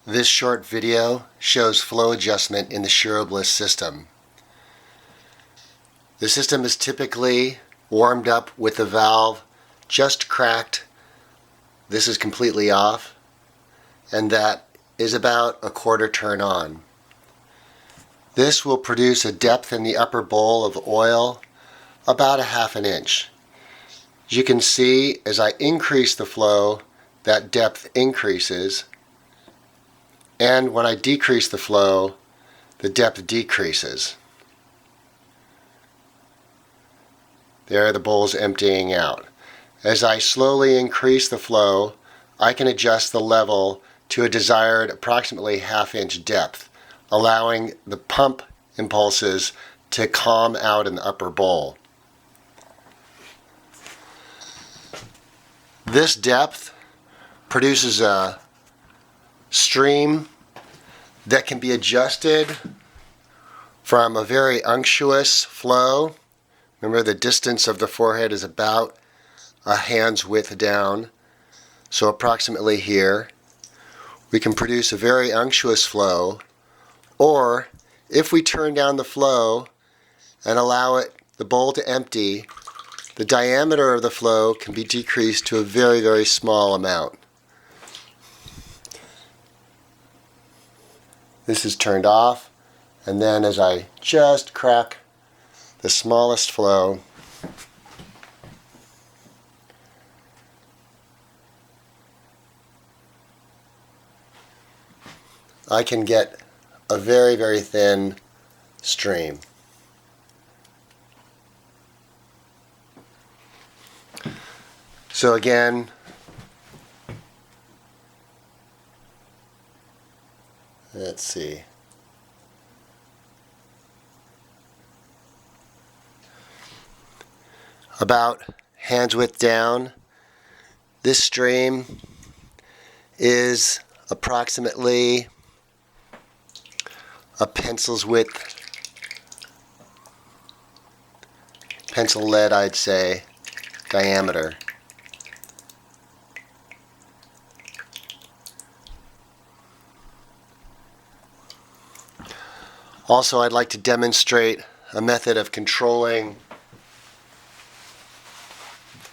This short video shows flow adjustment in the ShiroBliss system. The system is typically warmed up with the valve just cracked. This is completely off, and that is about a quarter turn on. This will produce a depth in the upper bowl of oil about a half an inch. As you can see, as I increase the flow, that depth increases, and when I decrease the flow, the depth decreases. There the bowl's emptying out. As I slowly increase the flow, I can adjust the level to a desired approximately half-inch depth, allowing the pump impulses to calm out in the upper bowl. This depth produces a stream that can be adjusted from a very unctuous flow. Remember, the distance of the forehead is about a hand's width down, so approximately here. We can produce a very unctuous flow, or if we turn down the flow and allow the bowl to empty, the diameter of the flow can be decreased to a very, very small amount. This is turned off, and then as I just crack the smallest flow, I can get a very, very thin stream. So again, let's see. About hand's width down, this stream is approximately a pencil's width, pencil lead I'd say, diameter. Also, I'd like to demonstrate a method of controlling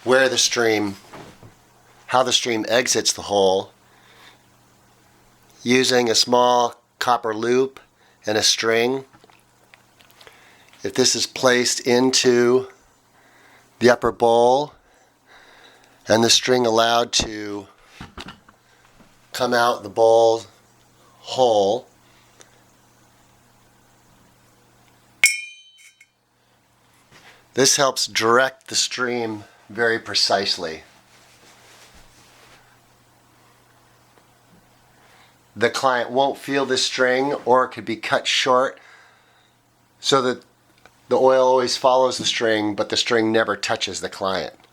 where the stream, how the stream exits the hole, using a small copper loop and a string. If this is placed into the upper bowl and the string allowed to come out the bowl hole, this helps direct the stream very precisely. The client won't feel the string, or it could be cut short so that the oil always follows the string, but the string never touches the client.